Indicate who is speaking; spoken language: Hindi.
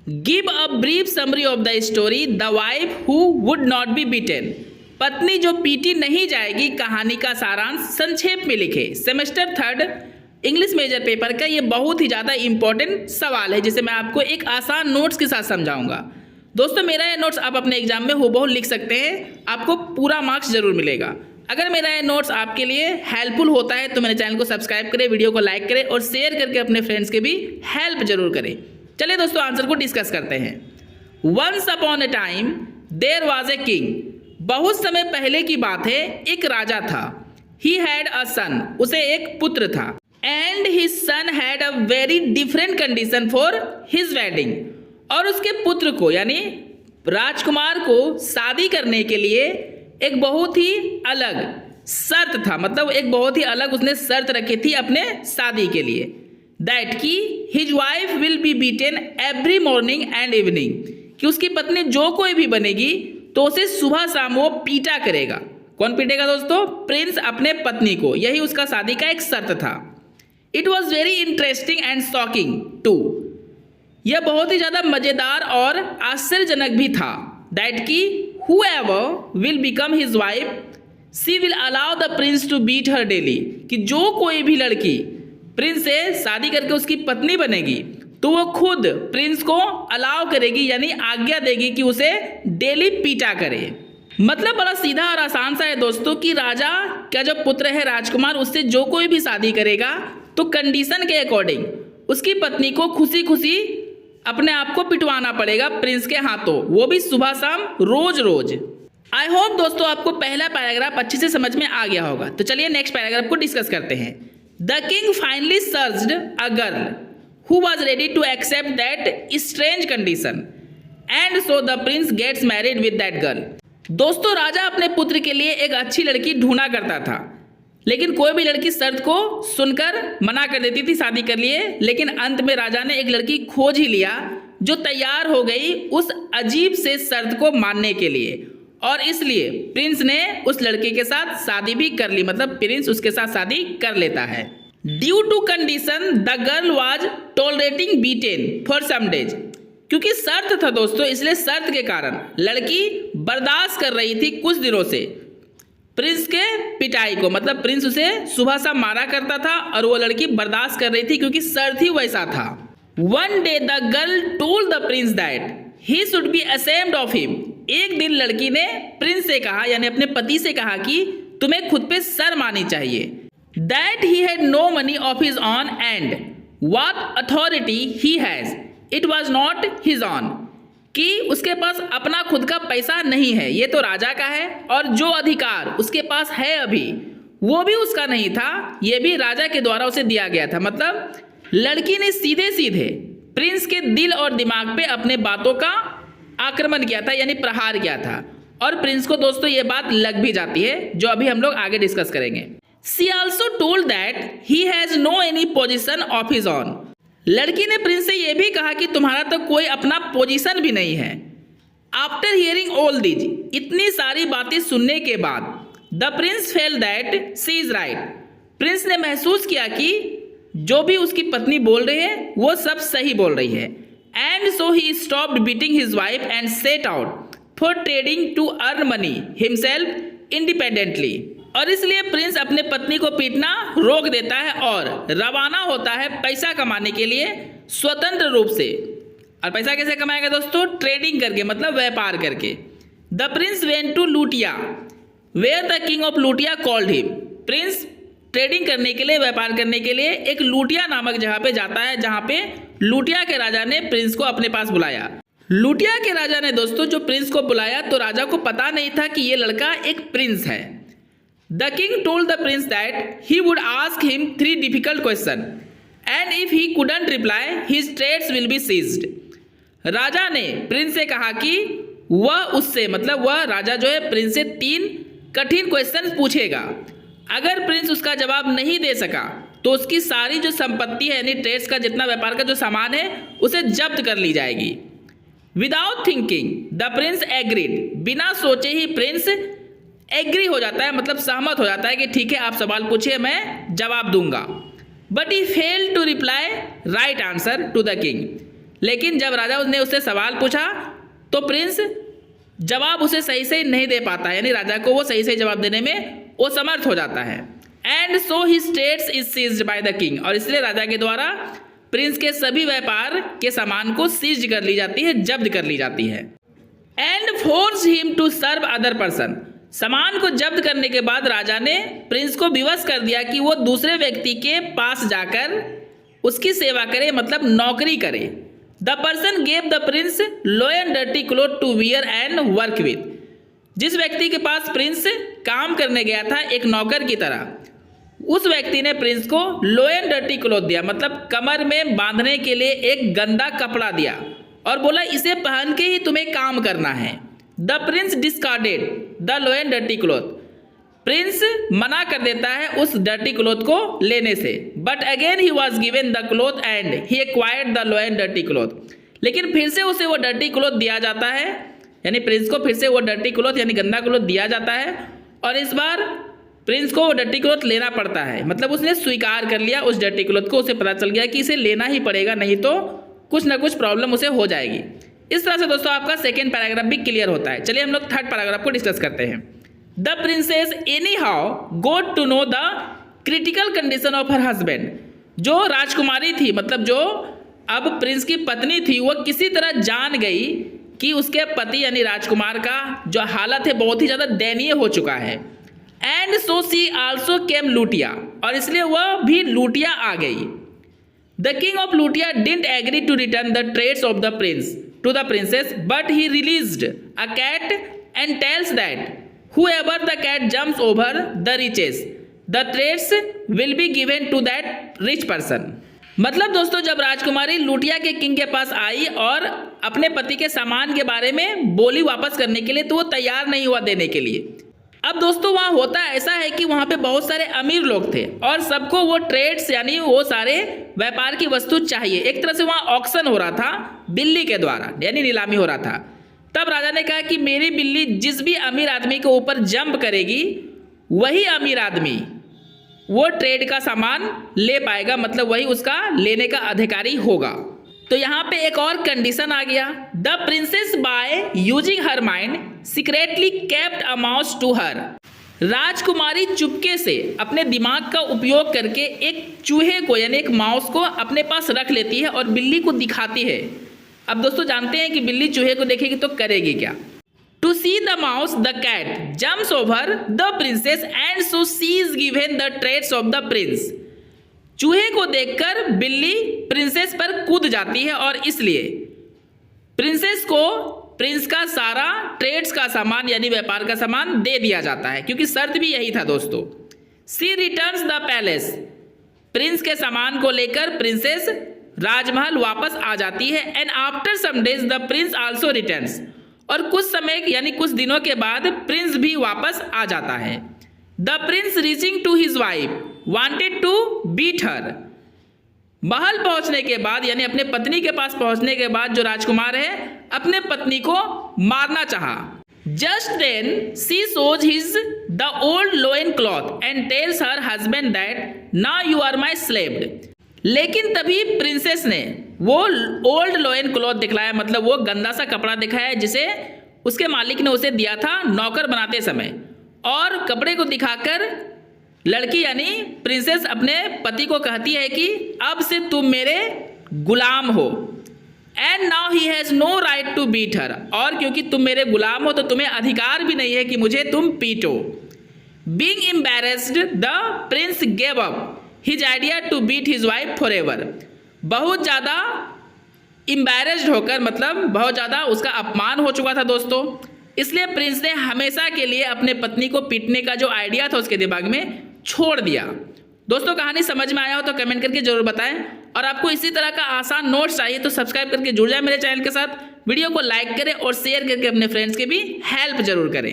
Speaker 1: Give a brief summary of the story the wife who would not be beaten. पत्नी जो पीटी नहीं जाएगी, कहानी का सारांश संक्षेप में लिखे। सेमेस्टर 3 इंग्लिश मेजर पेपर का ये बहुत ही ज़्यादा इंपॉर्टेंट सवाल है, जिसे मैं आपको एक आसान नोट्स के साथ समझाऊंगा। दोस्तों, मेरा ये नोट्स आप अपने एग्जाम में हूबहू लिख सकते हैं, आपको पूरा मार्क्स जरूर मिलेगा। अगर मेरा ये नोट्स आपके लिए हेल्पफुल होता है तो मेरे चैनल को सब्सक्राइब करें, वीडियो को लाइक करें और शेयर करके अपने फ्रेंड्स के भी हेल्प जरूर करें। चलिए दोस्तों, आंसर को डिस्कस करते हैं। Once upon a time there was a king. बहुत समय पहले की बात है, एक राजा था। ही हैड अ सन, उसे एक पुत्र था। And his son had a very different condition for his wedding. और उसके पुत्र को यानी राजकुमार को शादी करने के लिए एक बहुत ही अलग शर्त था, मतलब एक बहुत ही अलग उसने शर्त रखी थी अपने शादी के लिए। दैट की his wife will be beaten every morning and evening, कि उसकी पत्नी जो कोई भी बनेगी तो उसे सुबह शाम वो पीटा करेगा। कौन पीटेगा दोस्तों? प्रिंस अपने पत्नी को। यही उसका शादी का एक शर्त था। It was very interesting and shocking too. यह बहुत ही ज़्यादा मज़ेदार और आश्चर्यजनक भी था। दैट की whoever will become his wife, she will allow the prince to beat her daily, कि जो कोई भी लड़की प्रिंस से शादी करके उसकी पत्नी बनेगी तो वो खुद प्रिंस को अलाउ करेगी, यानी आज्ञा देगी कि उसे डेली पीटा करे। मतलब बड़ा सीधा और आसान सा है दोस्तों, कि राजा का जो पुत्र है राजकुमार, उससे जो कोई भी शादी करेगा तो कंडीशन के अकॉर्डिंग उसकी पत्नी को खुशी खुशी अपने आप को पिटवाना पड़ेगा प्रिंस के हाथों, वो भी सुबह शाम रोज रोज। आई होप दोस्तों आपको पहला पैराग्राफ अच्छे से समझ में आ गया होगा। तो चलिए नेक्स्ट पैराग्राफ को डिस्कस करते हैं। The king finally searched a girl who was ready to accept that strange condition and so the prince gets married with that girl. दोस्तों, राजा अपने पुत्र के लिए एक अच्छी लड़की ढूंढा करता था, लेकिन कोई भी लड़की शर्त को सुनकर मना कर देती थी शादी कर लिए। लेकिन अंत में राजा ने एक लड़की खोज ही लिया जो तैयार हो गई उस अजीब से शर्त को मानने के लिए, और इसलिए प्रिंस ने उस लड़के के साथ शादी भी कर ली। मतलब प्रिंस उसके साथ शादी कर लेता है। Due to condition the girl was tolerating beaten for some days. क्योंकि शर्त था दोस्तों, इसलिए शर्त के कारण लड़की बर्दाश्त कर रही थी कुछ दिनों से प्रिंस के पिटाई को। मतलब प्रिंस उसे सुबह शाम मारा करता था और वो लड़की बर्दाश्त कर रही थी क्योंकि शर्त ही वैसा था। One day the girl told the Prince that he should be ashamed of him. एक दिन लड़की ने प्रिंस से कहा, यानी अपने पति से कहा कि तुम्हें खुद पे शर्म आनी चाहिए। That he had no money of his own and what authority he has it was not his own, कि उसके पास अपना खुद का पैसा नहीं है, ये तो राजा का है, और जो अधिकार उसके पास है अभी वो भी उसका नहीं था, ये भी राजा के द्वारा उसे दिया गया था। मतलब लड़की ने सीधे सीधे प्रिंस के दिल और दिमाग पे अपने बातों का आक्रमण किया था, यानी प्रहार किया था। और प्रिंस को दोस्तों ये बात लग भी जाती है, जो अभी हम लोग आगे डिस्कस करेंगे। She also told that he has no any position of his own. लड़की ने प्रिंस से यह भी कहा कि तुम्हारा तो कोई अपना पोजीशन भी नहीं है। आफ्टर हियरिंग ऑल दिस, इतनी सारी बातें सुनने के बाद the Prince fail that she is right. Prince ने महसूस किया कि जो भी उसकी पत्नी बोल रही है वो सब सही बोल रही है। And so he stopped beating his wife and set out for trading to earn money himself independently. और इसलिए प्रिंस अपने पत्नी को पीटना रोक देता है और रवाना होता है पैसा कमाने के लिए स्वतंत्र रूप से। और पैसा कैसे कमाएगा दोस्तों? ट्रेडिंग करके, मतलब व्यापार करके। The prince went to Lutia where the king of Lutia called him. Prince trading करने के लिए, व्यापार करने के लिए एक लूटिया नामक जगह पे जाता है, जहां पे लूटिया के राजा ने प्रिंस को अपने पास बुलाया। लूटिया के राजा ने दोस्तों जो प्रिंस को बुलाया, तो राजा को पता नहीं था कि ये लड़का एक प्रिंस है। The king told the prince that he would ask him 3 difficult questions, and if he couldn't reply, his traits will be seized. राजा ने प्रिंस से कहा कि वह उससे, मतलब वह राजा जो है प्रिंस से 3 कठिन क्वेश्चन पूछेगा। अगर प्रिंस उसका जवाब नहीं दे सका तो उसकी सारी जो संपत्ति है, यानी ट्रेड्स का जितना व्यापार का जो सामान है, उसे जब्त कर ली जाएगी। Without thinking the Prince agreed. बिना सोचे ही प्रिंस एग्री हो जाता है, मतलब सहमत हो जाता है कि ठीक है, आप सवाल पूछिए, मैं जवाब दूंगा। But he fail to reply right answer to the king. लेकिन जब राजा ने उससे सवाल पूछा तो प्रिंस जवाब उसे सही से नहीं दे पाता, यानी राजा को वो सही से जवाब देने में असमर्थ हो जाता है। And so he status is seized by the king, और इसलिए राजा के द्वारा प्रिंस के सभी व्यापार के सामान को सीज कर ली जाती है, जब्त कर ली जाती है। And force him to serve other person, सामान को जब्त करने के बाद राजा ने प्रिंस को विवश कर दिया कि वो दूसरे व्यक्ति के पास जाकर उसकी सेवा करे, मतलब नौकरी करे। The person gave the prince low and dirty cloth to wear and work with, जिस व्यक्ति के पास प्रिंस काम करने गया था एक नौकर की तरह, उस व्यक्ति ने प्रिंस को लो एंड डर्टी क्लोथ दिया, मतलब कमर में बांधने के लिए एक गंदा कपड़ा दिया और बोला इसे पहन के ही तुम्हें काम करना है। The Prince discarded the low and dirty cloth, Prince मना कर देता है उस डर्टी क्लोथ को लेने से। But again he was given the cloth and he acquired the low and dirty cloth, लेकिन फिर से उसे वो डर्टी क्लोथ दिया जाता है, यानी प्रिंस को फिर से वो डर्टी क्लोथ यानी गंदा क्लोथ दिया जाता है, और इस बार प्रिंस को वो डर्टी क्लोथ लेना पड़ता है, मतलब उसने स्वीकार कर लिया उस डर्टी क्लोथ को, उसे पता चल गया कि इसे लेना ही पड़ेगा, नहीं तो कुछ ना कुछ प्रॉब्लम उसे हो जाएगी। इस तरह से दोस्तों आपका सेकेंड पैराग्राफ भी क्लियर होता है। चलिए हम लोग थर्ड पैराग्राफ को डिस्कस करते हैं। The princess anyhow got to know the critical condition of her husband, जो राजकुमारी थी, मतलब जो अब प्रिंस की पत्नी थी, वो किसी तरह जान गई कि उसके पति यानी राजकुमार का जो हालत है बहुत ही ज़्यादा दयनीय हो चुका है। एंड सो सी आल्सो केम लूटिया, और इसलिए वह भी लूटिया आ गई। The king of Lutia didn't agree to return the trades of the prince to the princess, but he released a cat and tells that whoever the cat jumps over the riches, the threats will be given to that rich person। मतलब दोस्तों जब राजकुमारी लूटिया के किंग के पास आई और अपने पति के सामान के बारे में बोली वापस करने के लिए, तो वो तैयार नहीं हुआ देने के लिए। अब दोस्तों वहाँ होता ऐसा है कि वहाँ पे बहुत सारे अमीर लोग थे और सबको वो ट्रेड्स यानी वो सारे व्यापार की वस्तु चाहिए। एक तरह से वहाँ ऑक्शन हो रहा था बिल्ली के द्वारा, यानी नीलामी हो रहा था। तब राजा ने कहा कि मेरी बिल्ली जिस भी अमीर आदमी के ऊपर जंप करेगी वही अमीर आदमी वो ट्रेड का सामान ले पाएगा, मतलब वही उसका लेने का अधिकारी होगा। तो यहाँ पे एक और कंडीशन आ गया। The princess by using her mind secretly kept a mouse to her, राजकुमारी चुपके से अपने दिमाग का उपयोग करके एक चूहे को यानी एक माउस को अपने पास रख लेती है और बिल्ली को दिखाती है। अब दोस्तों जानते हैं कि बिल्ली चूहे को देखेगी तो करेगी क्या। To see the mouse the cat jumps over the princess and so she is given the trades of the prince, चूहे को देखकर बिल्ली प्रिंसेस पर कूद जाती है और इसलिए प्रिंसेस को प्रिंस का सारा ट्रेड्स का सामान यानी व्यापार का सामान दे दिया जाता है, क्योंकि शर्त भी यही था दोस्तों। सी रिटर्न्स द पैलेस, प्रिंस के सामान को लेकर प्रिंसेस राजमहल वापस आ जाती है। And after some days the prince also returns, और कुछ समय यानी कुछ दिनों के बाद प्रिंस भी वापस आ जाता है। The prince reaching to his wife wanted to beat her, महल पहुंचने के बाद यानी अपने पत्नी के पास पहुंचने के बाद जो राजकुमार है अपने पत्नी को मारना चाहा। Just then she sews his the old loin cloth and tells her husband that now you are my slaved, लेकिन तभी प्रिंसेस ने वो ओल्ड लोइन क्लॉथ दिखलाया, मतलब वो गंदा सा कपड़ा दिखाया जिसे उसके मालिक ने उसे दिया था नौकर बनाते समय, और कपड़े को दिखाकर लड़की यानी प्रिंसेस अपने पति को कहती है कि अब से तुम मेरे गुलाम हो। And now he has no right to beat her, और क्योंकि तुम मेरे गुलाम हो तो तुम्हें अधिकार भी नहीं है कि मुझे तुम पीटो। Being embarrassed the prince gave up his idea to beat his wife forever, बहुत ज़्यादा एम्बैरेस्ड होकर मतलब बहुत ज़्यादा उसका अपमान हो चुका था दोस्तों, इसलिए प्रिंस ने हमेशा के लिए अपने पत्नी को पीटने का जो आइडिया था उसके दिमाग में छोड़ दिया। दोस्तों कहानी समझ में आया हो तो कमेंट करके जरूर बताएं, और आपको इसी तरह का आसान नोट्स चाहिए तो सब्सक्राइब करके जुड़ जाए मेरे चैनल के साथ। वीडियो को लाइक करें और शेयर करके अपने फ्रेंड्स के भी हेल्प जरूर करें।